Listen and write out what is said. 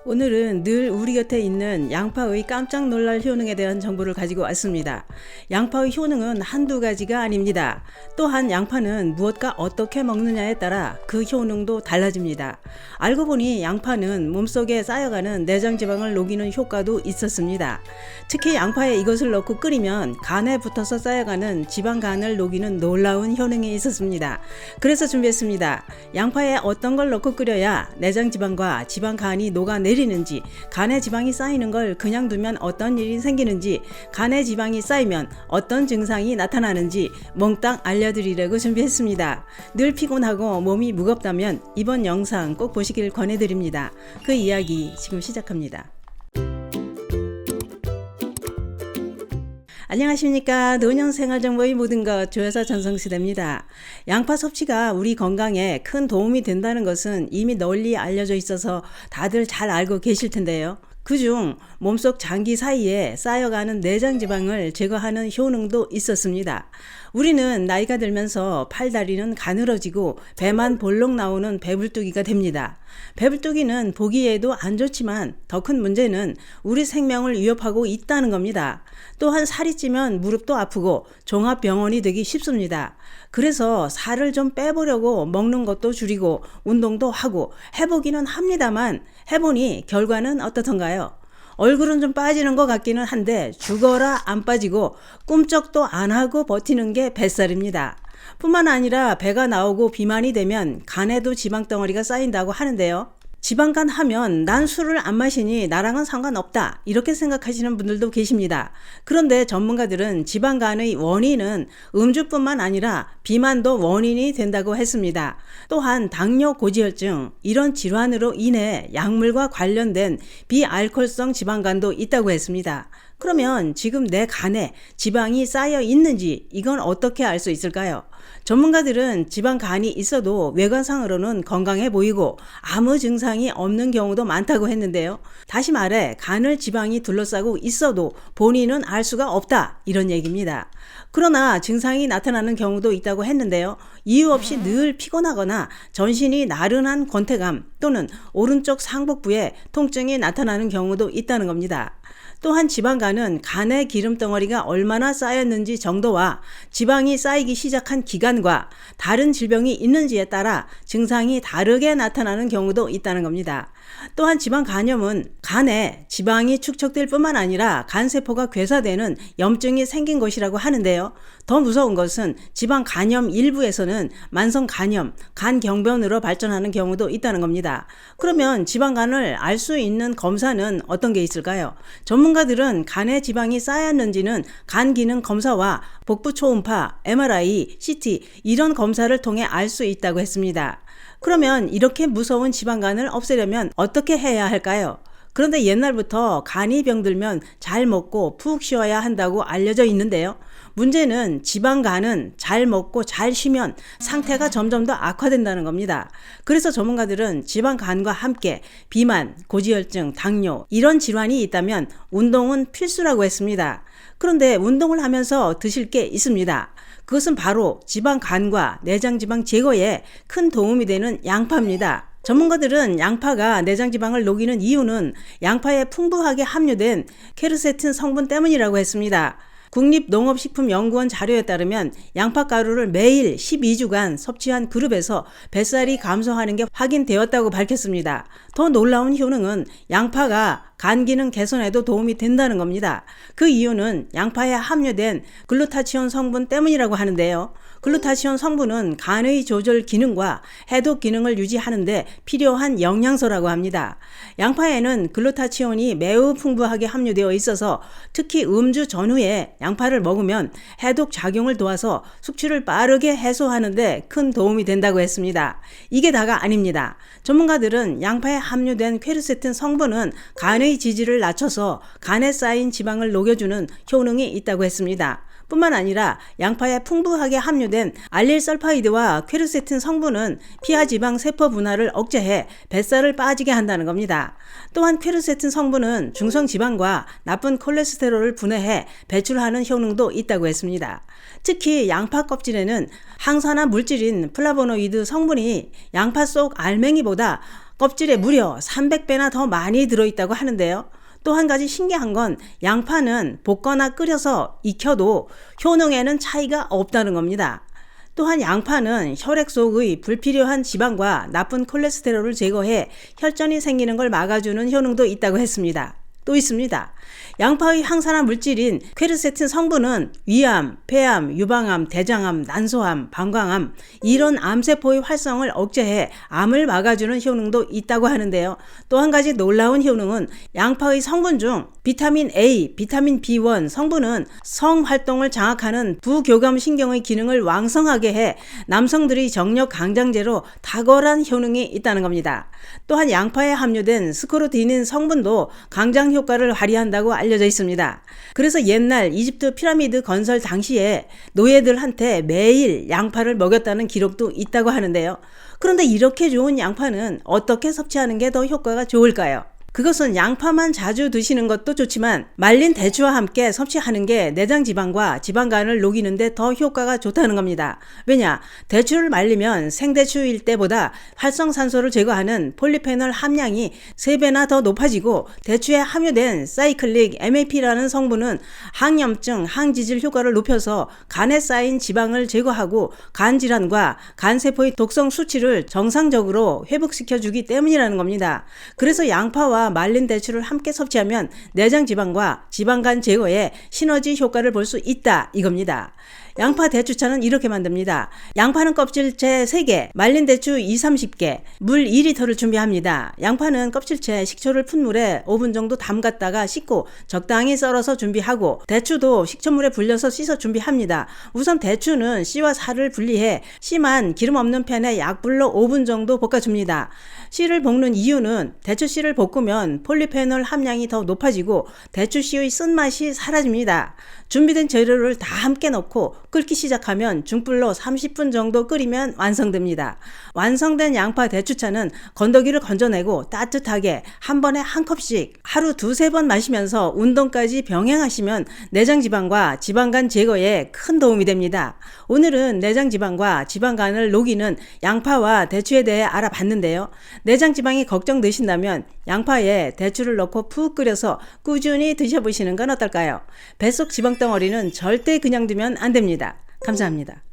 오늘은 늘 우리 곁에 있는 양파의 깜짝 놀랄 효능에 대한 정보를 가지고 왔습니다. 양파의 효능은 한두 가지가 아닙니다. 또한 양파는 무엇과 어떻게 먹느냐에 따라 그 효능도 달라집니다. 알고 보니 양파는 몸속에 쌓여가는 내장지방을 녹이는 효과도 있었습니다. 특히 양파에 이것을 넣고 끓이면 간에 붙어서 쌓여가는 지방간을 녹이는 놀라운 효능이 있었습니다. 그래서 준비했습니다. 양파에 어떤 걸 넣고 끓여야 내장지방과 지방간이 녹아내리는지, 간에 지방이 쌓이는 걸 그냥 두면 어떤 일이 생기는지, 간에 지방이 쌓이면 어떤 증상이 나타나는지 몽땅 알려드리려고 준비했습니다. 늘 피곤하고 몸이 무겁다면 이번 영상 꼭 보시길 권해드립니다. 그 이야기 지금 시작합니다. 안녕하십니까. 노년생활정보의 모든 것 조여사 전성시대입니다. 양파 섭취가 우리 건강에 큰 도움이 된다는 것은 이미 널리 알려져 있어서 다들 잘 알고 계실 텐데요. 그중 몸속 장기 사이에 쌓여가는 내장지방을 제거하는 효능도 있었습니다. 우리는 나이가 들면서 팔다리는 가늘어지고 배만 볼록 나오는 배불뚝이가 됩니다. 배불뚝이는 보기에도 안 좋지만 더 큰 문제는 우리 생명을 위협하고 있다는 겁니다. 또한 살이 찌면 무릎도 아프고 종합병원이 되기 쉽습니다. 그래서 살을 좀 빼보려고 먹는 것도 줄이고 운동도 하고 해보기는 합니다만 해보니 결과는 어떻던가요? 얼굴은 좀 빠지는 것 같기는 한데 죽어라 안 빠지고 꿈쩍도 안 하고 버티는 게 뱃살입니다. 뿐만 아니라 배가 나오고 비만이 되면 간에도 지방덩어리가 쌓인다고 하는데요. 지방간 하면 난 술을 안 마시니 나랑은 상관없다 이렇게 생각하시는 분들도 계십니다. 그런데 전문가들은 지방간의 원인은 음주뿐만 아니라 비만도 원인이 된다고 했습니다. 또한 당뇨, 고지혈증 이런 질환으로 인해 약물과 관련된 비알코올성 지방간도 있다고 했습니다. 그러면 지금 내 간에 지방이 쌓여 있는지 이건 어떻게 알 수 있을까요? 전문가들은 지방간이 있어도 외관상으로는 건강해 보이고 아무 증상이 없는 경우도 많다고 했는데요. 다시 말해 간을 지방이 둘러싸고 있어도 본인은 알 수가 없다 이런 얘기입니다. 그러나 증상이 나타나는 경우도 있다고 했는데요. 이유 없이 늘 피곤하거나 전신이 나른한 권태감 또는 오른쪽 상복부에 통증이 나타나는 경우도 있다는 겁니다. 또한 지방간은 간의 기름덩어리가 얼마나 쌓였는지 정도와 지방이 쌓이기 시작한 기간과 다른 질병이 있는지에 따라 증상이 다르게 나타나는 경우도 있다는 겁니다. 또한 지방간염은 간에 지방이 축적될 뿐만 아니라 간세포가 괴사되는 염증이 생긴 것이라고 하는데요. 더 무서운 것은 지방간염 일부에서는 만성간염, 간경변으로 발전하는 경우도 있다는 겁니다. 그러면 지방간을 알 수 있는 검사는 어떤 게 있을까요? 전문가들은 간에 지방이 쌓였는지는 간 기능 검사와 복부 초음파, MRI, CT 이런 검사를 통해 알 수 있다고 했습니다. 그러면 이렇게 무서운 지방간을 없애려면 어떻게 해야 할까요? 그런데 옛날부터 간이 병들면 잘 먹고 푹 쉬어야 한다고 알려져 있는데요. 문제는 지방간은 잘 먹고 잘 쉬면 상태가 점점 더 악화된다는 겁니다. 그래서 전문가들은 지방간과 함께 비만, 고지혈증, 당뇨 이런 질환이 있다면 운동은 필수라고 했습니다. 그런데 운동을 하면서 드실 게 있습니다. 그것은 바로 지방간과 내장지방 제거에 큰 도움이 되는 양파입니다. 전문가들은 양파가 내장지방을 녹이는 이유는 양파에 풍부하게 함유된 케르세틴 성분 때문이라고 했습니다. 국립농업식품연구원 자료에 따르면 양파가루를 매일 12주간 섭취한 그룹에서 뱃살이 감소하는 게 확인되었다고 밝혔습니다. 더 놀라운 효능은 양파가 간 기능 개선에도 도움이 된다는 겁니다. 그 이유는 양파에 함유된 글루타치온 성분 때문이라고 하는데요. 글루타치온 성분은 간의 조절 기능과 해독 기능을 유지하는데 필요한 영양소라고 합니다. 양파에는 글루타치온이 매우 풍부하게 함유되어 있어서 특히 음주 전후에 양파를 먹으면 해독 작용을 도와서 숙취를 빠르게 해소하는데 큰 도움이 된다고 했습니다. 이게 다가 아닙니다. 전문가들은 양파에 함유된 퀘르세틴 성분은 간의 지질을 낮춰서 간에 쌓인 지방을 녹여주는 효능이 있다고 했습니다. 뿐만 아니라 양파에 풍부하게 함유된 알릴설파이드와 퀘르세틴 성분은 피하지방 세포 분화를 억제해 뱃살을 빠지게 한다는 겁니다. 또한 퀘르세틴 성분은 중성지방과 나쁜 콜레스테롤을 분해해 배출하는 효능도 있다고 했습니다. 특히 양파 껍질에는 항산화 물질인 플라보노이드 성분이 양파 속 알맹이보다 껍질에 무려 300배나 더 많이 들어있다고 하는데요. 또 한 가지 신기한 건 양파는 볶거나 끓여서 익혀도 효능에는 차이가 없다는 겁니다. 또한 양파는 혈액 속의 불필요한 지방과 나쁜 콜레스테롤을 제거해 혈전이 생기는 걸 막아주는 효능도 있다고 했습니다. 또 있습니다. 양파의 항산화 물질인 퀘르세틴 성분은 위암, 폐암, 유방암, 대장암, 난소암, 방광암 이런 암세포의 활성을 억제해 암을 막아주는 효능도 있다고 하는데요. 또 한 가지 놀라운 효능은 양파의 성분 중 비타민 A, 비타민 B1 성분은 성활동을 장악하는 부교감 신경의 기능을 왕성하게 해 남성들의 정력 강장제로 탁월한 효능이 있다는 겁니다. 또한 양파에 함유된 스코르티닌 성분도 강장 효과를 발휘한다고 알려져 있습니다. 그래서 옛날 이집트 피라미드 건설 당시에 노예들한테 매일 양파를 먹였다는 기록도 있다고 하는데요. 그런데 이렇게 좋은 양파는 어떻게 섭취하는 게 더 효과가 좋을까요? 그것은 양파만 자주 드시는 것도 좋지만 말린 대추와 함께 섭취하는 게 내장 지방과 지방간을 녹이는데 더 효과가 좋다는 겁니다. 왜냐? 대추를 말리면 생대추일 때보다 활성산소를 제거하는 폴리페놀 함량이 3배나 더 높아지고 대추에 함유된 사이클릭 MAP라는 성분은 항염증, 항지질 효과를 높여서 간에 쌓인 지방을 제거하고 간질환과 간세포의 독성 수치를 정상적으로 회복시켜주기 때문이라는 겁니다. 그래서 양파와 말린 대추를 함께 섭취하면 내장 지방과 지방간 제거에 시너지 효과를 볼 수 있다 이겁니다. 양파 대추차는 이렇게 만듭니다. 양파는 껍질째 3개, 말린 대추 20-30개, 물 2리터를 준비합니다. 양파는 껍질째 식초를 푼 물에 5분 정도 담갔다가 씻고 적당히 썰어서 준비하고 대추도 식초물에 불려서 씻어 준비합니다. 우선 대추는 씨와 살을 분리해 씨만 기름 없는 팬에 약불로 5분 정도 볶아줍니다. 씨를 볶는 이유는 대추 씨를 볶으면 폴리페놀 함량이 더 높아지고 대추 씨의 쓴맛이 사라집니다. 준비된 재료를 다 함께 넣고 끓기 시작하면 중불로 30분 정도 끓이면 완성됩니다. 완성된 양파 대추차는 건더기를 건져내고 따뜻하게 한 번에 한 컵씩 하루 2-3번 마시면서 운동까지 병행하시면 내장지방과 지방간 제거에 큰 도움이 됩니다. 오늘은 내장지방과 지방간을 녹이는 양파와 대추에 대해 알아봤는데요. 내장지방이 걱정되신다면 양파에 대추를 넣고 푹 끓여서 꾸준히 드셔보시는 건 어떨까요? 뱃속 지방덩어리는 절대 그냥 두면 안 됩니다. 감사합니다.